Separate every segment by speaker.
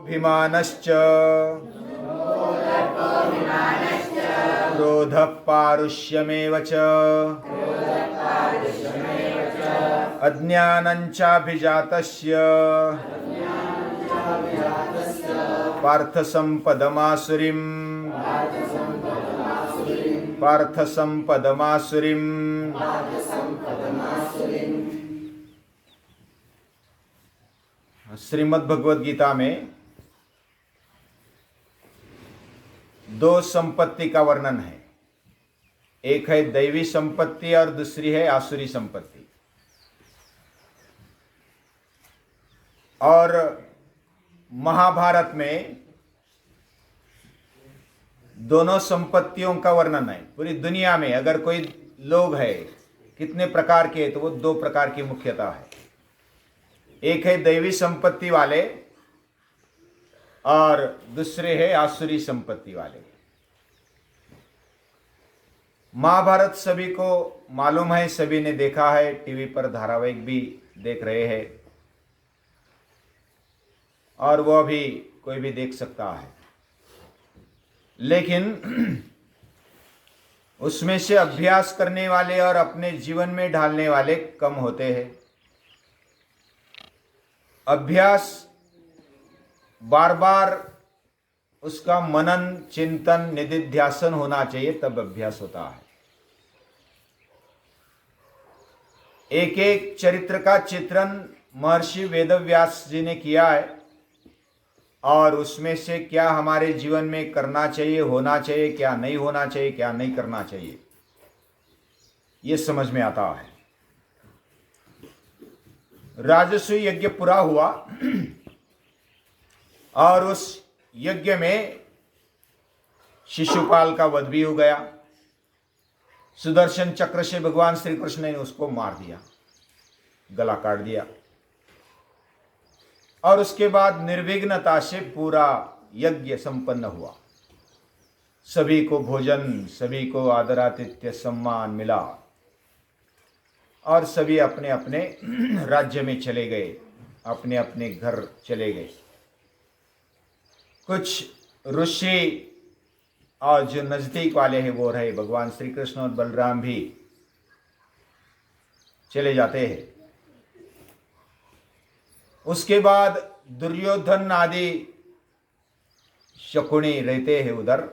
Speaker 1: विमानश्च क्रोधः पारुष्यमेव च अज्ञानञ्चाभिजातस्य पार्थसम्पदमासुरीम् श्रीमद् भगवद गीता में दो संपत्ति का वर्णन है। एक है दैवी संपत्ति और दूसरी है आसुरी संपत्ति। और महाभारत में दोनों संपत्तियों का वर्णन है। पूरी दुनिया में अगर कोई लोग है कितने प्रकार के, तो वो दो प्रकार की मुख्यता है। एक है दैवी संपत्ति वाले और दूसरे है आसुरी संपत्ति वाले। महाभारत सभी को मालूम है, सभी ने देखा है, टीवी पर धारावाहिक भी देख रहे हैं और वह भी कोई भी देख सकता है। लेकिन उसमें से अभ्यास करने वाले और अपने जीवन में ढालने वाले कम होते हैं। अभ्यास बार बार उसका मनन चिंतन निधिध्यासन होना चाहिए, तब अभ्यास होता है। एक एक चरित्र का चित्रण महर्षि वेदव्यास जी ने किया है और उसमें से क्या हमारे जीवन में करना चाहिए, होना चाहिए, क्या नहीं होना चाहिए, क्या नहीं करना चाहिए, ये समझ में आता है। राजसूय यज्ञ पूरा हुआ और उस यज्ञ में शिशुपाल का वध भी हो गया। सुदर्शन चक्र से भगवान श्री कृष्ण ने उसको मार दिया, गला काट दिया। और उसके बाद निर्विघ्नता से पूरा यज्ञ संपन्न हुआ। सभी को भोजन, सभी को आदरातिथ्य सम्मान मिला और सभी अपने अपने राज्य में चले गए, अपने अपने घर चले गए। कुछ ऋषि और जो नजदीक वाले हैं वो रहे, भगवान श्री कृष्ण और बलराम भी चले जाते हैं। उसके बाद दुर्योधन आदि शकुनी रहते हैं उधर।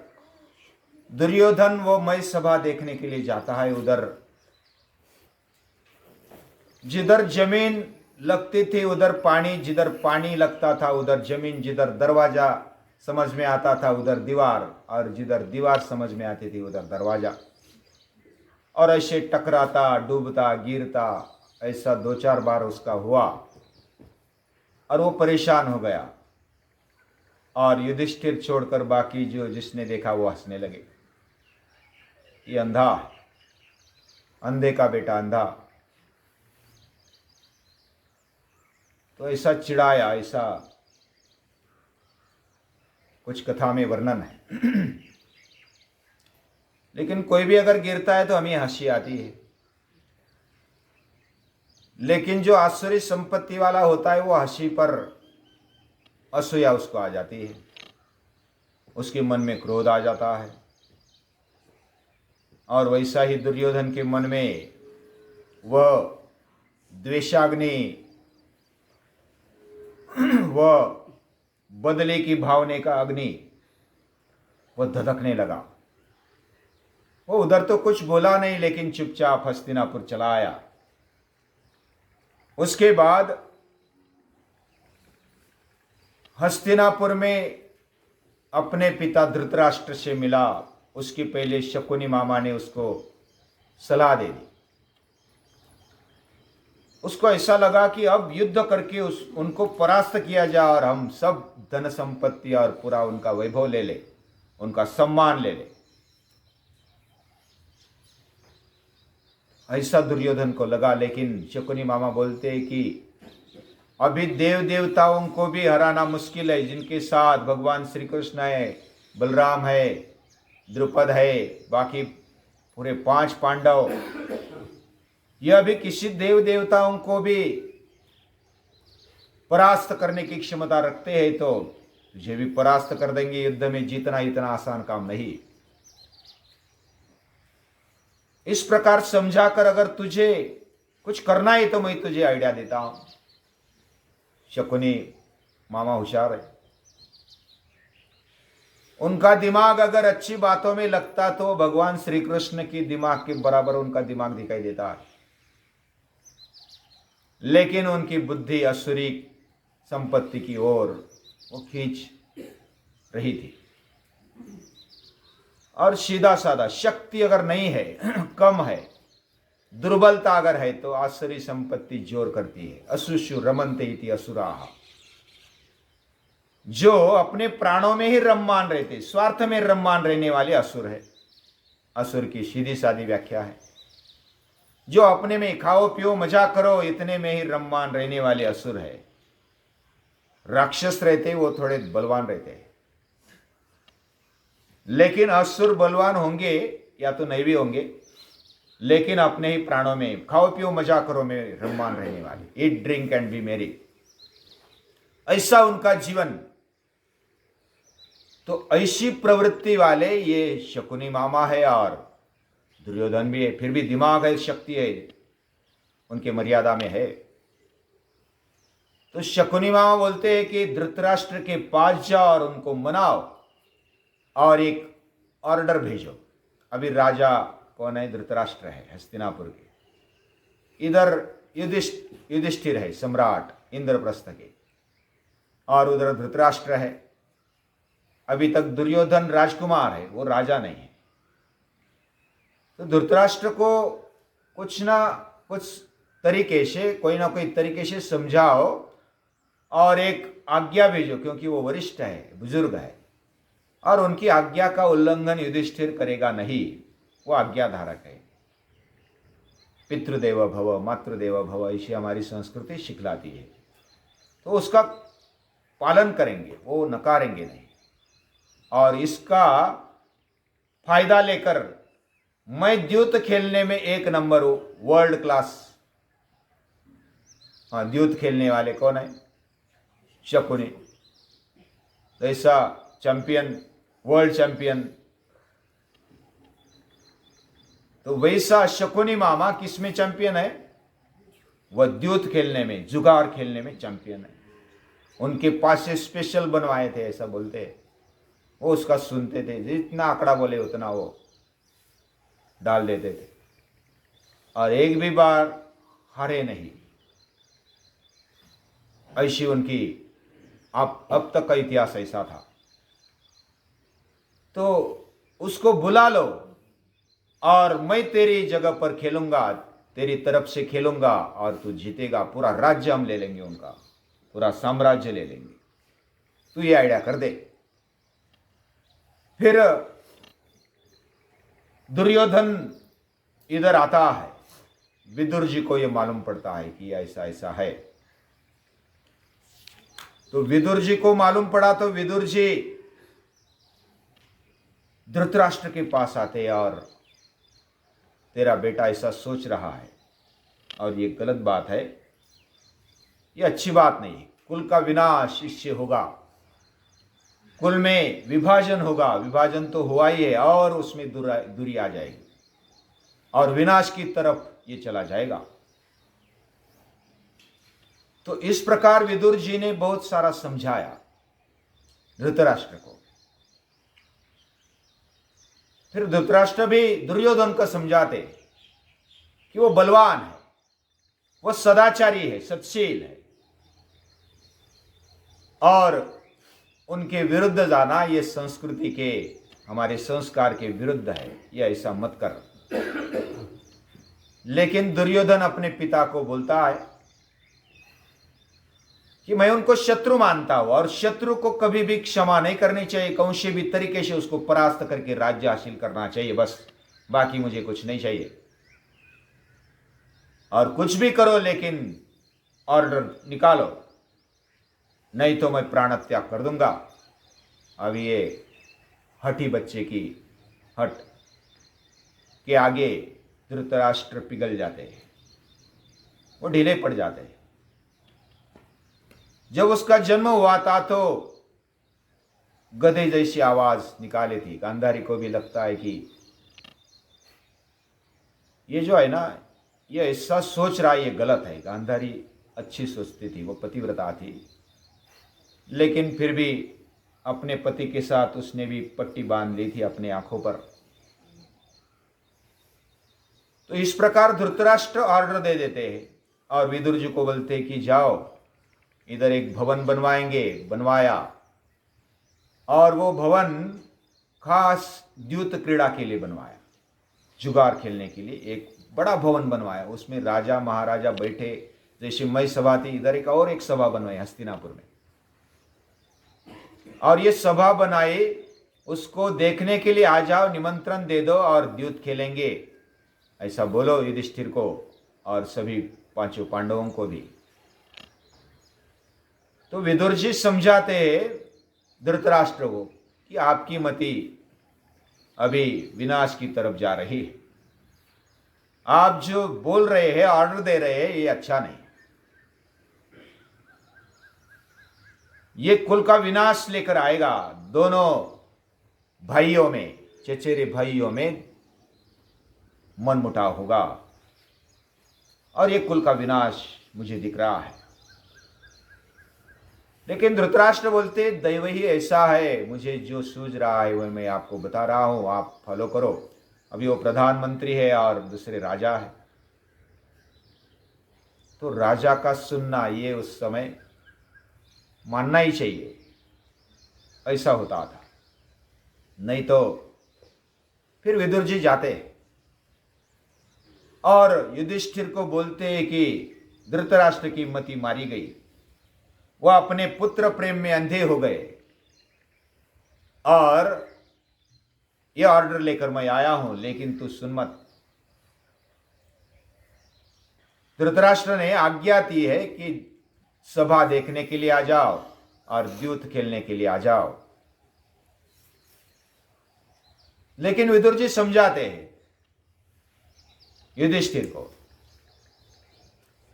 Speaker 1: दुर्योधन वो मय सभा देखने के लिए जाता है उधर। जिधर जमीन लगती थी उधर पानी, जिधर पानी लगता था उधर जमीन, जिधर दरवाजा समझ में आता था उधर दीवार, और जिधर दीवार समझ में आती थी उधर दरवाजा। और ऐसे टकराता, डूबता, गिरता, ऐसा दो चार बार उसका हुआ और वो परेशान हो गया। और युधिष्ठिर छोड़कर बाकी जो जिसने देखा वो हंसने लगे। ये अंधा, अंधे का बेटा अंधा। तो ऐसा चिढ़ाया, ऐसा कुछ कथा में वर्णन है। लेकिन कोई भी अगर गिरता है तो हमें हंसी आती है। लेकिन जो आसुरी संपत्ति वाला होता है वो हंसी पर असूया उसको आ जाती है, उसके मन में क्रोध आ जाता है। और वैसा ही दुर्योधन के मन में वह द्वेषाग्नि, वह बदले की भावने का अग्नि वह धधकने लगा। वो उधर तो कुछ बोला नहीं, लेकिन चुपचाप हस्तिनापुर चला आया। उसके बाद हस्तिनापुर में अपने पिता धृतराष्ट्र से मिला। उसके पहले शकुनी मामा ने उसको सलाह दे दी। उसको ऐसा लगा कि अब युद्ध करके उनको परास्त किया जाए और हम सब धन संपत्ति और पूरा उनका वैभव ले ले, उनका सम्मान ले ले। ऐसा दुर्योधन को लगा। लेकिन शकुनी मामा बोलते हैं कि अभी देव देवताओं को भी हराना मुश्किल है, जिनके साथ भगवान श्री कृष्ण है, बलराम है, द्रुपद है, बाकी पूरे 5 पांडव, यह भी किसी देव देवताओं को भी परास्त करने की क्षमता रखते हैं। तो तुझे भी परास्त कर देंगे। युद्ध में जीतना इतना आसान काम नहीं। इस प्रकार समझाकर अगर तुझे कुछ करना है तो मैं तुझे आइडिया देता हूं। शकुनी मामा होशियार है। उनका दिमाग अगर अच्छी बातों में लगता तो भगवान श्री कृष्ण की दिमाग के बराबर उनका दिमाग दिखाई देता है, लेकिन उनकी बुद्धि असुरी संपत्ति की ओर वो खींच रही थी। और सीधा साधा शक्ति अगर नहीं है, कम है, दुर्बलता अगर है तो आसुरी संपत्ति जोर करती है। असुषु रमन्ते इति असुराः। जो अपने प्राणों में ही रममान रहते, स्वार्थ में रममान रहने वाले असुर है। असुर की सीधी सादी व्याख्या है जो अपने में खाओ पियो मजा करो इतने में ही रममान रहने वाले असुर है। राक्षस रहते वो थोड़े बलवान रहते, लेकिन असुर बलवान होंगे या तो नहीं भी होंगे, लेकिन अपने ही प्राणों में खाओ पियो मजा करो में रममान रहने वाले। ईट ड्रिंक एंड बी मेरी, ऐसा उनका जीवन। तो ऐसी प्रवृत्ति वाले ये शकुनी मामा है और दुर्योधन भी है। फिर भी दिमाग है, शक्ति है, उनके मर्यादा में है। तो शकुनी मामा बोलते हैं कि धृतराष्ट्र के पास जाओ और उनको मनाओ और एक ऑर्डर भेजो। अभी राजा कौन है? धृतराष्ट्र है हस्तिनापुर के। इधर युधिष्ठिर है सम्राट इंद्रप्रस्थ के, और उधर धृतराष्ट्र है। अभी तक दुर्योधन राजकुमार है, वो राजा नहीं है। तो धृतराष्ट्र को कुछ ना कुछ तरीके से, कोई ना कोई तरीके से समझाओ और एक आज्ञा भेजो, क्योंकि वो वरिष्ठ है, बुजुर्ग है, और उनकी आज्ञा का उल्लंघन युधिष्ठिर करेगा नहीं। वो आज्ञाधारक है। पितृदेव भव मातृदेव भव ऐसी हमारी संस्कृति सिखलाती है, तो उसका पालन करेंगे, वो नकारेंगे नहीं। और इसका फायदा लेकर मैं द्यूत खेलने में एक नंबर हूं, वर्ल्ड क्लास। हाँ, द्यूत खेलने वाले कौन है? शकुनी। तो ऐसा चैंपियन, वर्ल्ड चैंपियन। तो वैसा शकुनी मामा किसमें चैंपियन है? वह द्यूत खेलने में, जुगार खेलने में चैंपियन है। उनके पास से स्पेशल बनवाए थे, ऐसा बोलते हैं। वो उसका सुनते थे, जितना आंकड़ा बोले उतना वो डाल देते थे, और एक भी बार हारे नहीं। ऐसी उनकी अब तक का इतिहास ऐसा था। तो उसको बुला लो और मैं तेरी जगह पर खेलूंगा, तेरी तरफ से खेलूंगा और तू जीतेगा। पूरा राज्य हम ले लेंगे, उनका पूरा साम्राज्य ले लेंगे। तू ये आइडिया कर दे। फिर दुर्योधन इधर आता है। विदुर जी को यह मालूम पड़ता है कि ऐसा ऐसा है। तो विदुर जी को मालूम पड़ा तो विदुर जी धृतराष्ट्र के पास आते और तेरा बेटा ऐसा सोच रहा है और ये गलत बात है, ये अच्छी बात नहीं है। कुल का विनाश इससे होगा, कुल में विभाजन होगा। विभाजन तो हुआ ही है और उसमें दूरी आ जाएगी और विनाश की तरफ ये चला जाएगा। तो इस प्रकार विदुर जी ने बहुत सारा समझाया धृतराष्ट्र को। फिर धृतराष्ट्र भी दुर्योधन को समझाते कि वो बलवान है, वो सदाचारी है, सत्शील है, और उनके विरुद्ध जाना ये संस्कृति के, हमारे संस्कार के विरुद्ध है, ये ऐसा मत कर। लेकिन दुर्योधन अपने पिता को बोलता है कि मैं उनको शत्रु मानता हूं और शत्रु को कभी भी क्षमा नहीं करनी चाहिए। कौन से भी तरीके से उसको परास्त करके राज्य हासिल करना चाहिए, बस, बाकी मुझे कुछ नहीं चाहिए। और कुछ भी करो लेकिन ऑर्डर निकालो, नहीं तो मैं प्राण त्याग कर दूंगा। अब ये हठी बच्चे की हट के आगे धृतराष्ट्र पिघल जाते हैं, वो ढीले पड़ जाते हैं। जब उसका जन्म हुआ था तो गधे जैसी आवाज निकाली थी। गांधारी को भी लगता है कि ये जो है ना, ये ऐसा सोच रहा है, ये गलत है। गांधारी अच्छी सोचती थी, वो पतिव्रता थी, लेकिन फिर भी अपने पति के साथ उसने भी पट्टी बांध ली थी अपने आंखों पर। तो इस प्रकार धृतराष्ट्र ऑर्डर दे देते हैं और विदुर जी को बोलते कि जाओ, इधर एक भवन बनवाएंगे। बनवाया, और वो भवन खास द्यूत क्रीड़ा के लिए बनवाया, जुगार खेलने के लिए एक बड़ा भवन बनवाया। उसमें राजा महाराजा बैठे, जैसे मई सभा थी, इधर एक सभा बनवाई हस्तिनापुर में, और ये सभा बनाई, उसको देखने के लिए आ जाओ, निमंत्रण दे दो और द्यूत खेलेंगे, ऐसा बोलो युधिष्ठिर को और सभी पांचों पांडवों को भी। तो विदुर जी समझाते धृतराष्ट्र को कि आपकी मति अभी विनाश की तरफ जा रही है। आप जो बोल रहे हैं, ऑर्डर दे रहे हैं, ये अच्छा नहीं। ये कुल का विनाश लेकर आएगा। दोनों भाइयों में, चचेरे भाइयों में मनमुटाव होगा और ये कुल का विनाश मुझे दिख रहा है। लेकिन धृतराष्ट्र बोलते दैव ही ऐसा है, मुझे जो सूझ रहा है वह मैं आपको बता रहा हूं, आप फॉलो करो। अभी वो प्रधानमंत्री है और दूसरे राजा है, तो राजा का सुनना ये उस समय मानना ही चाहिए, ऐसा होता था। नहीं तो फिर विदुर जी जाते और युधिष्ठिर को बोलते हैं कि धृतराष्ट्र की मति मारी गई, वह अपने पुत्र प्रेम में अंधे हो गए, और यह ऑर्डर लेकर मैं आया हूं, लेकिन तू सुन मत। धृतराष्ट्र ने आज्ञा दी है कि सभा देखने के लिए आ जाओ और द्यूत खेलने के लिए आ जाओ। लेकिन विदुर जी समझाते हैं युधिष्ठिर को।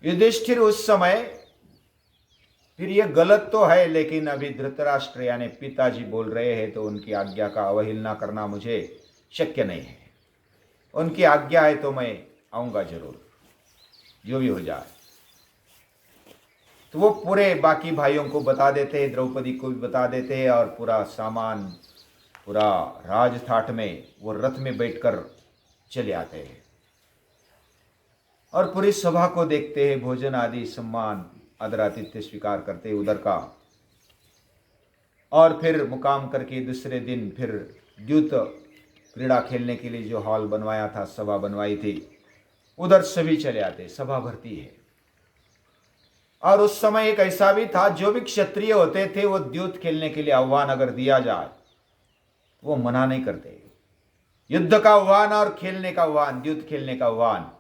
Speaker 1: युधिष्ठिर उस समय, फिर ये गलत तो है, लेकिन अभी धृतराष्ट्र यानी पिताजी बोल रहे हैं तो उनकी आज्ञा का अवहेलना करना मुझे शक्य नहीं है। उनकी आज्ञा है तो मैं आऊंगा जरूर, जो भी हो जाए। तो वो पूरे बाकी भाइयों को बता देते हैं, द्रौपदी को भी बता देते हैं, और पूरा सामान, पूरा राजठाट में वो रथ में बैठकर चले आते हैं और पूरी सभा को देखते हैं, भोजन आदि सम्मान आदरातिथ्य स्वीकार करते उधर का। और फिर मुकाम करके दूसरे दिन फिर द्यूत क्रीड़ा खेलने के लिए जो हॉल बनवाया था, सभा बनवाई थी, उधर सभी चले आते, सभा भरती है। और उस समय एक ऐसा भी था, जो भी क्षत्रिय होते थे वो द्यूत खेलने के लिए आह्वान अगर दिया जाए वो मना नहीं करते। युद्ध का आह्वान और खेलने का आह्वान, द्यूत खेलने का आह्वान,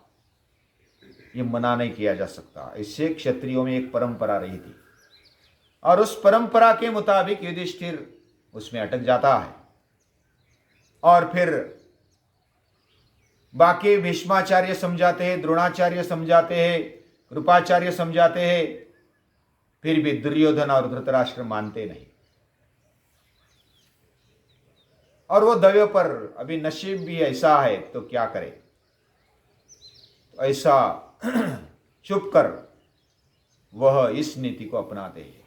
Speaker 1: ये मना नहीं किया जा सकता। इससे क्षत्रियों में एक परंपरा रही थी, और उस परंपरा के मुताबिक युधिष्ठिर उसमें अटक जाता है। और फिर बाकी भीष्माचार्य समझाते हैं, द्रोणाचार्य समझाते हैं, कृपाचार्य समझाते हैं, फिर भी दुर्योधन और धृतराष्ट्र मानते नहीं। और वो दैव पर अभी नसीब भी ऐसा है तो क्या करे, ऐसा चुप कर वह इस नीति को अपनाते हैं।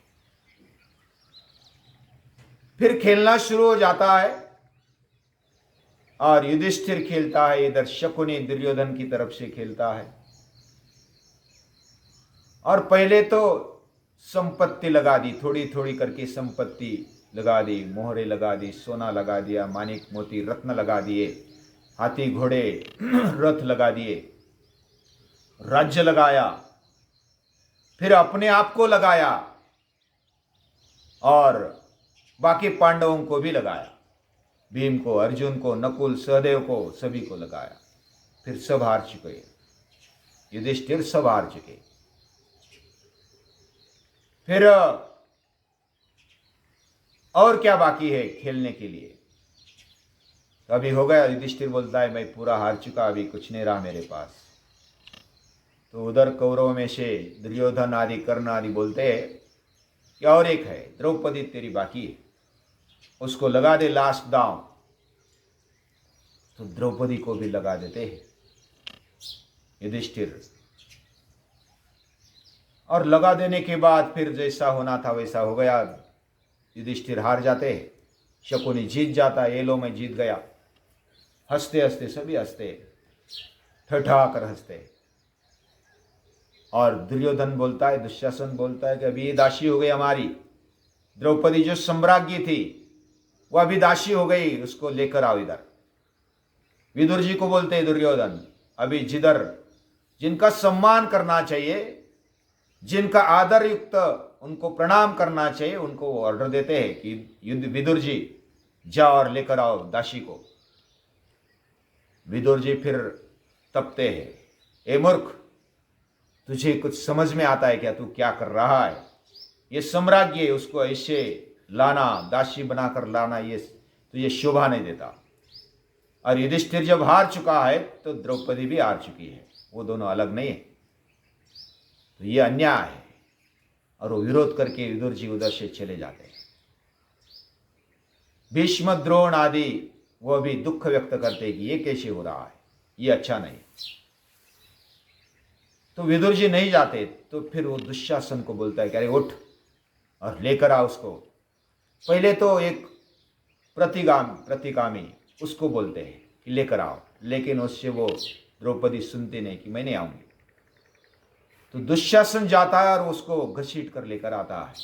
Speaker 1: फिर खेलना शुरू हो जाता है और युधिष्ठिर खेलता है, इधर शकुनी दुर्योधन की तरफ से खेलता है। और पहले तो संपत्ति लगा दी, थोड़ी थोड़ी करके संपत्ति लगा दी, मोहरे लगा दी, सोना लगा दिया, मानिक मोती रत्न लगा दिए, हाथी घोड़े रथ लगा दिए, राज्य लगाया, फिर अपने आप को लगाया और बाकी पांडवों को भी लगाया, भीम को, अर्जुन को, नकुल, सहदेव को, सभी को लगाया। फिर सब हार चुके, युधिष्ठिर सब हार चुके। फिर और क्या बाकी है खेलने के लिए? तो अभी हो गया, युधिष्ठिर बोलता है मैं पूरा हार चुका, अभी कुछ नहीं रहा मेरे पास। तो उधर कौरव में से दुर्योधन आदि, कर्ण आदि बोलते हैं कि और एक है, द्रौपदी तेरी बाकी है, उसको लगा दे लास्ट दांव, तो द्रौपदी को भी लगा देते हैं युधिष्ठिर। और लगा देने के बाद फिर जैसा होना था वैसा हो गया। युधिष्ठिर हार जाते हैं, शकुनी जीत जाता है, ये लो मैं जीत गया। हंसते हंसते सभी हंसते, ठठा कर हंसते। और दुर्योधन बोलता है, दुशासन बोलता है कि अभी ये दासी हो गई हमारी, द्रौपदी जो सम्राज्ञी थी वह अभी दासी हो गई, उसको लेकर आओ इधर। विदुर जी को बोलते हैं दुर्योधन, अभी जिधर जिनका सम्मान करना चाहिए, जिनका आदर युक्त उनको प्रणाम करना चाहिए, उनको वो ऑर्डर देते हैं कि विदुर जी जाओ और लेकर आओ दासी को। विदुर जी फिर तपते हैं, ए मूर्ख, तुझे कुछ समझ में आता है क्या? तू क्या कर रहा है? ये सम्राज्ञी है, उसको ऐसे लाना, दासी बनाकर लाना, ये तुझे शोभा नहीं देता। और युधिष्ठिर जब हार चुका है तो द्रौपदी भी हार चुकी है, वो दोनों अलग नहीं है। तो ये अन्याय है। और वो विरोध करके विदुर जी उधर से चले जाते हैं। भीष्म द्रोण आदि वो भी दुख व्यक्त करते कि ये कैसे हो रहा है, ये अच्छा नहीं। तो विदुर जी नहीं जाते, तो फिर वो दुशासन को बोलता है कि अरे उठ और लेकर आ उसको। पहले तो एक प्रतिगामी उसको बोलते हैं कि लेकर आओ, लेकिन उससे वो द्रौपदी सुनती नहीं कि मैं नहीं आऊंगी। तो दुशासन जाता है और उसको घसीट कर लेकर आता है।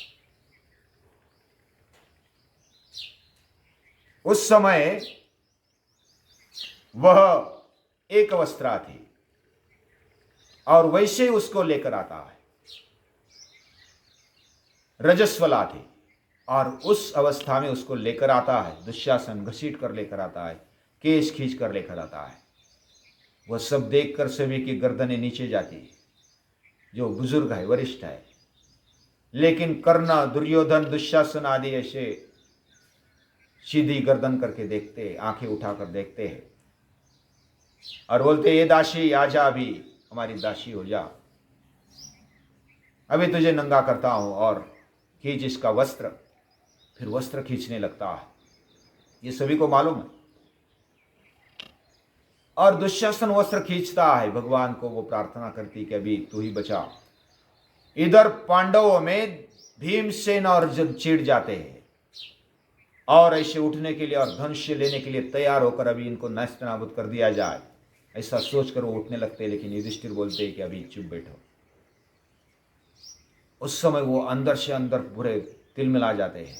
Speaker 1: उस समय वह एक अवस्था थी और वैसे ही उसको लेकर आता है। रजस्वला थी और उस अवस्था में उसको लेकर आता है। दुशासन घसीट कर लेकर आता है, केस खींच कर लेकर आता है। वह सब देखकर सभी की गर्दनें नीचे जाती है। जो बुजुर्ग है, वरिष्ठ है, लेकिन कर्ण, दुर्योधन, दुशासन आदि ऐसे सीधी गर्दन करके देखते, आंखें उठाकर देखते हैं और बोलते, ये दासी आजा, अभी हमारी दासी हो जा, अभी तुझे नंगा करता हूं, और खींच इसका वस्त्र। फिर वस्त्र खींचने लगता है, ये सभी को मालूम है। और दुशासन वस्त्र खींचता है, भगवान को वो प्रार्थना करती कि अभी तू ही बचा। इधर पांडवों में भीमसेन और अर्जुन चिढ़ जाते हैं और ऐसे उठने के लिए और धनुष लेने के लिए तैयार होकर अभी इनको नष्ट नाबूद कर दिया जाए, ऐसा सोचकर वो उठने लगते हैं। लेकिन युधिष्ठिर बोलते हैं कि अभी चुप बैठो। उस समय वो अंदर से अंदर पूरे तिलमिला जाते हैं,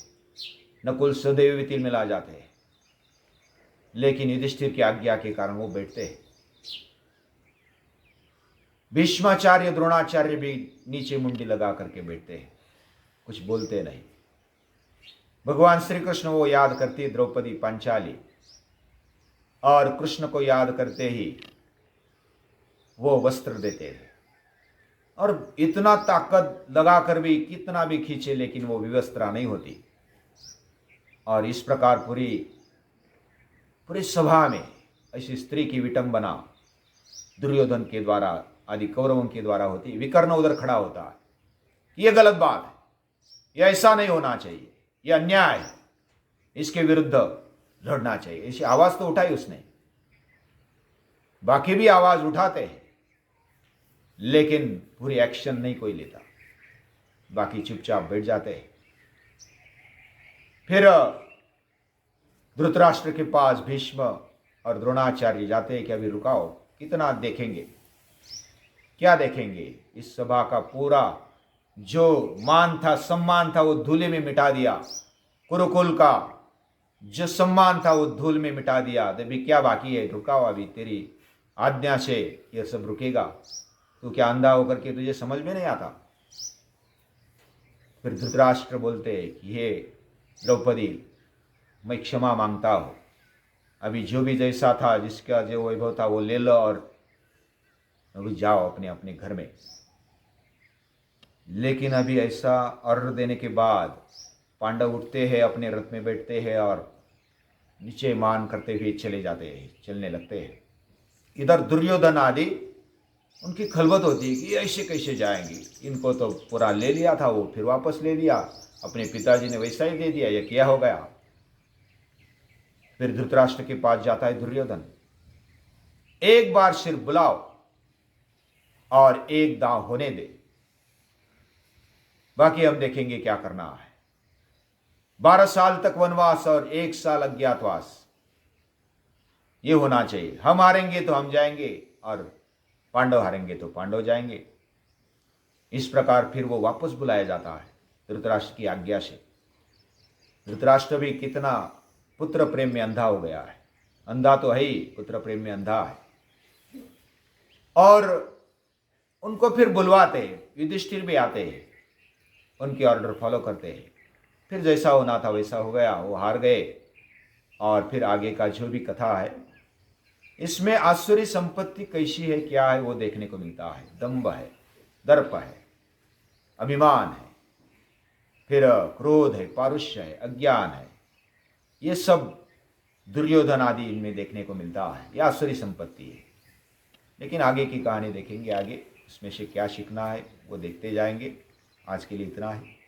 Speaker 1: नकुल सहदेव भी तिलमिला जाते हैं, लेकिन युधिष्ठिर की आज्ञा के कारण वो बैठते हैं। भीष्माचार्य, द्रोणाचार्य भी नीचे मुंडी लगा करके बैठते हैं, कुछ बोलते नहीं। भगवान श्री कृष्ण वो याद करती द्रौपदी पांचाली, और कृष्ण को याद करते ही वो वस्त्र देते हैं। और इतना ताकत लगाकर भी कितना भी खींचे, लेकिन वो विवस्त्रा नहीं होती। और इस प्रकार पूरी सभा में ऐसी स्त्री की विटंबना दुर्योधन के द्वारा आदि कौरवों के द्वारा होती। विकर्ण उधर खड़ा होता है, ये गलत बात है, ये ऐसा नहीं होना चाहिए, ये अन्याय है, इसके विरुद्ध लड़ना चाहिए। ऐसी आवाज तो उठाई उसने, बाकी भी आवाज उठाते हैं, लेकिन पूरी एक्शन नहीं कोई लेता, बाकी चुपचाप बैठ जाते हैं। फिर धृतराष्ट्र के पास भीष्म और द्रोणाचार्य जाते हैं कि अभी रुकाओ, कितना देखेंगे, क्या देखेंगे? इस सभा का पूरा जो मान था, सम्मान था, वो धूले में मिटा दिया। कुरुकुल का जो सम्मान था वो धूल में मिटा दिया। अभी क्या बाकी है? रुकाओ, अभी तेरी आज्ञा से यह सब रुकेगा। तू क्या अंधा होकर के तुझे समझ में नहीं आता? फिर धृतराष्ट्र बोलते कि हे द्रौपदी, मैं क्षमा मांगता हूँ, अभी जो भी जैसा था, जिसका जो वैभव था वो ले लो और अभी जाओ अपने अपने घर में। लेकिन अभी ऐसा ऑर्डर देने के बाद पांडव उठते हैं, अपने रथ में बैठते हैं और नीचे मान करते हुए चले जाते हैं, चलने लगते हैं। इधर दुर्योधन आदि उनकी खलबत होती है कि ऐसे कैसे जाएंगी, इनको तो पूरा ले लिया था, वो फिर वापस ले लिया, अपने पिताजी ने वैसा ही दे दिया, ये क्या हो गया? फिर धृतराष्ट्र के पास जाता है दुर्योधन, एक बार सिर बुलाओ और एक दांव होने दे, बाकी हम देखेंगे क्या करना है। 12 साल तक वनवास और 1 साल अज्ञातवास, ये होना चाहिए। हम हारेंगे तो हम जाएंगे और पांडव हारेंगे तो पांडव जाएंगे। इस प्रकार फिर वो वापस बुलाया जाता है धृतराष्ट्र की आज्ञा से। धृतराष्ट्र भी कितना पुत्र प्रेम में अंधा हो गया है, अंधा तो है ही, पुत्र प्रेम में अंधा है। और उनको फिर बुलवाते हैं, युधिष्ठिर भी आते हैं, उनकी ऑर्डर फॉलो करते हैं। फिर जैसा होना था वैसा हो गया, वो हार गए। और फिर आगे का जो भी कथा है, इसमें आसुरी संपत्ति कैसी है, क्या है, वो देखने को मिलता है। दंभ है, दर्प है, अभिमान है, फिर क्रोध है, पारुष्य है, अज्ञान है, ये सब दुर्योधन आदि इनमें देखने को मिलता है। यह आसुरी संपत्ति है। लेकिन आगे की कहानी देखेंगे, आगे इसमें से क्या सीखना है वो देखते जाएंगे। आज के लिए इतना है।